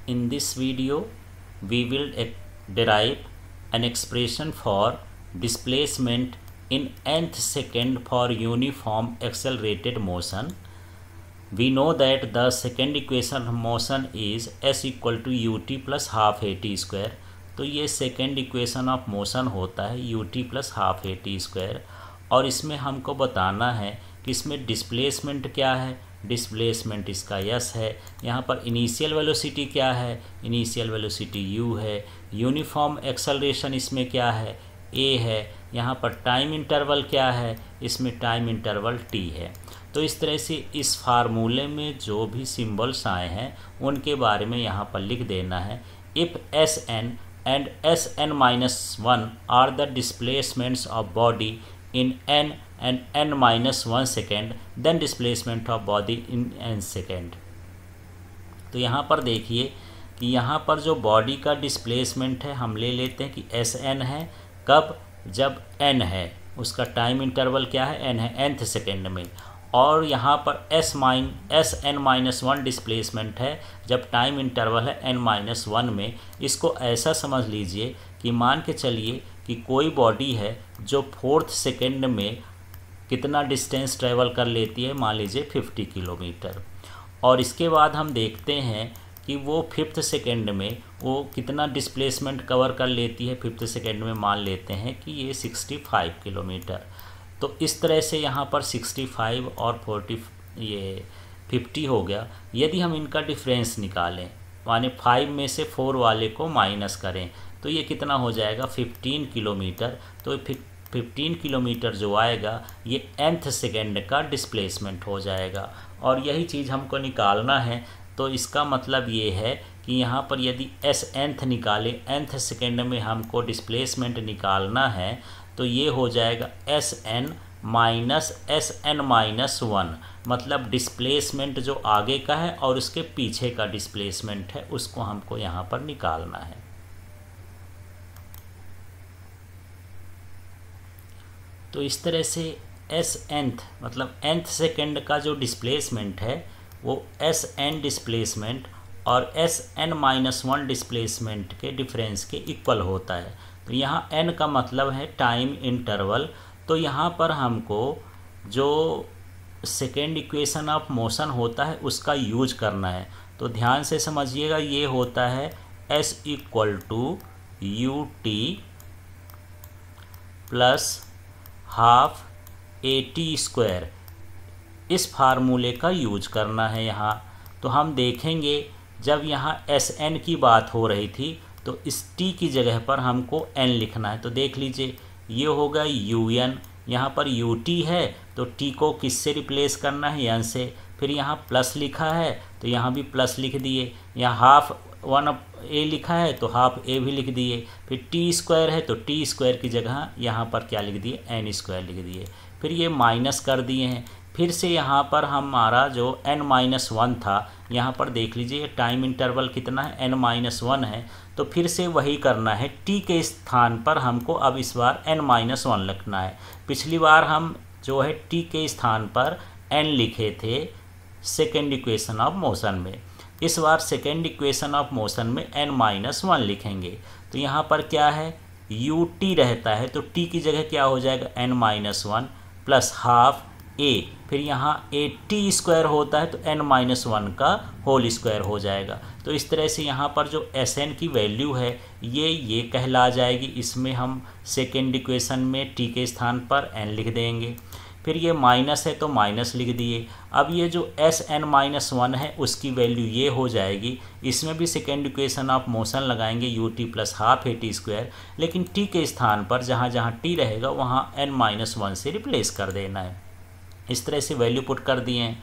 In this video, we will derive an expression for displacement in nth second for uniform accelerated motion. We know that the second equation of motion is s equal to ut plus half at square. तो ये second equation of motion होता है ut plus half at square, और इसमें हमको बताना है कि इसमें डिस्प्लेसमेंट क्या है. डिस्प्लेसमेंट इसका यस है. यहाँ पर इनिशियल वेलोसिटी क्या है, इनिशियल वेलोसिटी u है. यूनिफॉर्म एक्सेलरेशन इसमें क्या है, a है. यहाँ पर टाइम इंटरवल क्या है, इसमें टाइम इंटरवल t है. तो इस तरह से इस फार्मूले में जो भी सिंबल्स आए हैं उनके बारे में यहाँ पर लिख देना है. If Sn and Sn-1 are the displacements of body in n and n-1 second, then displacement of body in n second. तो यहाँ पर देखिए कि यहाँ पर जो बॉडी का डिस्प्लेसमेंट है हम ले लेते हैं कि Sn है. कब, जब n है, उसका टाइम इंटरवल क्या है, n है, nth सेकेंड में. और यहाँ पर Sn-1 डिस्प्लेसमेंट है जब टाइम इंटरवल है n-1 में. इसको ऐसा समझ लीजिए कि मान के चलिए कि कोई बॉडी है जो फोर्थ सेकेंड में कितना डिस्टेंस ट्रेवल कर लेती है, मान लीजिए 50 किलोमीटर. और इसके बाद हम देखते हैं कि वो फिफ्थ सेकेंड में वो कितना डिस्प्लेसमेंट कवर कर लेती है. फिफ्थ सेकेंड में मान लेते हैं कि ये 65 किलोमीटर. तो इस तरह से यहाँ पर 65 और 50 हो गया. यदि हम इनका डिफरेंस निकालें, माने 5 में से 4 वाले को माइनस करें, तो ये कितना हो जाएगा, 15 किलोमीटर. तो 15 किलोमीटर जो आएगा ये nth सेकेंड का डिस्प्लेसमेंट हो जाएगा. और यही चीज़ हमको निकालना है. तो इसका मतलब ये है कि यहाँ पर यदि Snth निकालें, nth सेकेंड में हमको डिस्प्लेसमेंट निकालना है, तो ये हो जाएगा Sn माइनस Sn-1. मतलब डिस्प्लेसमेंट जो आगे का है और उसके पीछे का डिस्प्लेसमेंट है उसको हमको यहाँ पर निकालना है. तो इस तरह से Snth मतलब nth सेकेंड का जो डिस्प्लेसमेंट है वो Sn डिस्प्लेसमेंट और Sn-1 डिस्प्लेसमेंट के डिफरेंस के इक्वल होता है. तो यहाँ n का मतलब है टाइम इंटरवल. तो यहाँ पर हमको जो सेकेंड इक्वेशन ऑफ मोशन होता है उसका यूज करना है. तो ध्यान से समझिएगा, ये होता है s equal to ut plus half at square. इस फार्मूले का यूज करना है यहाँ. तो हम देखेंगे जब यहाँ Sn की बात हो रही थी तो इस t की जगह पर हमको n लिखना है. तो देख लीजिए ये होगा un, यहाँ पर ut है तो t को किससे रिप्लेस करना है, n से. फिर यहाँ प्लस लिखा है तो यहाँ भी प्लस लिख दिए. यहाँ हाफ 1a लिखा है तो हाफ a भी लिख दिए. फिर t स्क्वायर है तो t स्क्वायर की जगह यहाँ पर क्या लिख दिए, n स्क्वायर लिख दिए. फिर ये माइनस कर दिए हैं. फिर से यहाँ पर हमारा जो n-1 था, यहाँ पर देख लीजिए टाइम इंटरवल कितना है, n-1 है. तो फिर से वही करना है, t के स्थान पर हमको अब इस बार n-1 लिखना है. पिछली बार हम जो है t के स्थान पर n लिखे थे सेकेंड इक्वेशन ऑफ मोशन में. इस बार सेकेंड इक्वेशन ऑफ मोशन में n-1 लिखेंगे. तो यहाँ पर क्या है, ut रहता है तो t की जगह क्या हो जाएगा, n-1 प्लस हाफ a. फिर यहाँ at स्क्वायर होता है तो n-1 का होल स्क्वायर हो जाएगा. तो इस तरह से यहाँ पर जो Sn की वैल्यू है ये कहला जाएगी. इसमें हम सेकेंड इक्वेशन में t के स्थान पर n लिख देंगे. फिर ये माइनस है तो माइनस लिख दिए. अब ये जो Sn-1 है उसकी वैल्यू ये हो जाएगी. इसमें भी सेकेंड इक्वेशन ऑफ मोशन लगाएंगे ut plus half at square, लेकिन t के स्थान पर जहाँ जहाँ t रहेगा वहाँ n-1 से रिप्लेस कर देना है. इस तरह से वैल्यू पुट कर दिए हैं.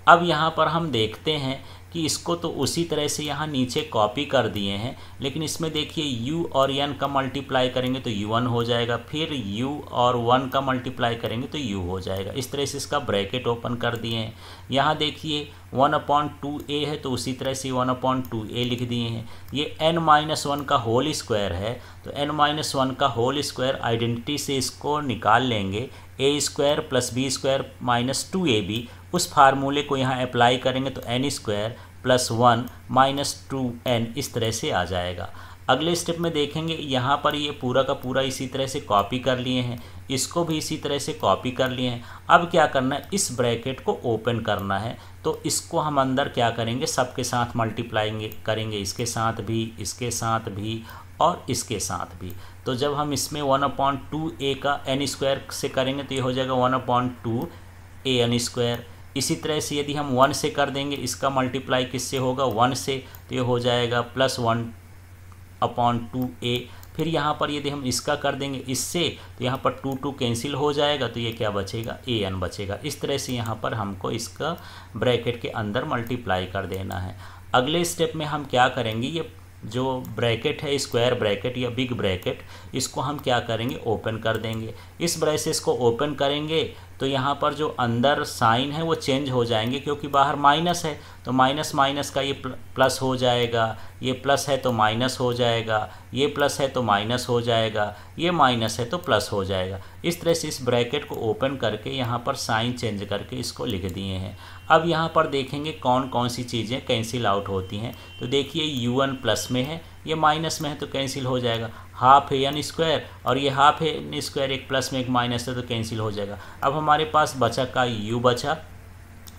अब यहाँ पर हम देखते हैं कि इसको तो उसी तरह से यहाँ नीचे कॉपी कर दिए हैं, लेकिन इसमें देखिए u और n का मल्टीप्लाई करेंगे तो u1 हो जाएगा. फिर u और 1 का मल्टीप्लाई करेंगे तो u हो जाएगा. इस तरह से इसका ब्रैकेट ओपन कर दिए हैं. यहाँ देखिए 1/2a है तो उसी तरह से 1/2a लिख दिए हैं. ये n-1 का होल स्क्वायर है तो n-1 का होल स्क्वायर आइडेंटिटी से इसको निकाल लेंगे. a square plus b square minus 2ab. उस फार्मूले को यहाँ अप्लाई करेंगे तो n square plus 1 minus 2n इस तरह से आ जाएगा। अगले स्टेप में देखेंगे यहाँ पर ये पूरा का पूरा इसी तरह से कॉपी कर लिए हैं, इसको भी इसी तरह से कॉपी कर लिए हैं। अब क्या करना है, इस ब्रैकेट को ओपन करना है, तो इसको हम अंदर क्या करेंगे, सबके साथ मल्टीप्लाई करेंगे, इसके साथ भी, इसके साथ भी और इसके साथ भी। तो जब हम इसमें 1/2a का n स्क्वायर से करेंगे तो ये हो जाएगा 1/2an²। इसी तरह से यदि हम 1 से कर देंगे, इसका मल्टीप्लाई किससे होगा, 1 से, तो ये हो जाएगा +1/2a। फिर यहाँ पर यदि हम इसका कर देंगे इससे, तो यहाँ पर 2 कैंसिल हो जाएगा, तो ये क्या बचेगा, an बचेगा। इस तरह से यहाँ पर हमको इसका ब्रैकेट के अंदर मल्टीप्लाई कर देना है। अगले स्टेप में हम क्या करेंगे, ये जो ब्रैकेट है, स्क्वायर ब्रैकेट या बिग ब्रैकेट, इसको हम क्या करेंगे, ओपन कर देंगे। इस ब्रेसेस को ओपन करेंगे तो यहाँ पर जो अंदर साइन है वो चेंज हो जाएंगे, क्योंकि बाहर माइनस है तो माइनस माइनस का ये प्लस हो जाएगा, ये प्लस है तो माइनस हो जाएगा, ये प्लस है तो माइनस हो जाएगा, ये माइनस है तो प्लस हो जाएगा। इस तरह से इस ब्रैकेट को ओपन करके यहाँ पर साइन चेंज करके इसको लिख दिए हैं। अब यहाँ पर देखेंगे कौन कौन सी चीज़ें कैंसिल आउट होती हैं। तो देखिए u1 प्लस में है, ये माइनस में है तो कैंसिल हो जाएगा, ½ और ये ½ एक प्लस में एक माइनस है तो कैंसिल हो जाएगा। अब हमारे पास बचा का u बचा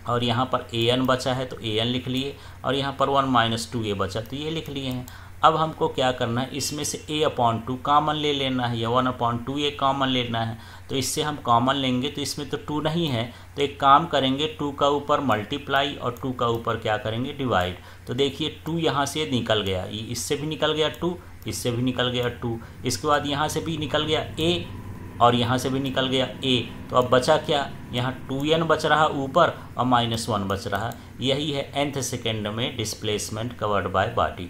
और यहाँ पर an बचा है तो an लिख लिए, और यहाँ पर 1 - 2a बचा तो ये लिख लिए हैं। अब हमको क्या करना है, इसमें से a/2 कॉमन ले लेना है या 1/2a कॉमन लेना है। तो इससे हम कॉमन लेंगे तो इसमें तो 2 नहीं है, तो एक काम करेंगे 2 का ऊपर मल्टीप्लाई और 2 का ऊपर क्या करेंगे, डिवाइड। तो देखिए 2 यहाँ से निकल गया, ये इससे भी निकल गया 2, इससे भी निकल गया 2, इसके बाद यहाँ से भी निकल गया a और यहाँ से भी निकल गया a। तो अब बचा क्या, यहाँ 2n बच रहा ऊपर और -1 बच रहा। यही है nth सेकेंड में डिस्प्लेसमेंट कवर्ड बाय बॉडी।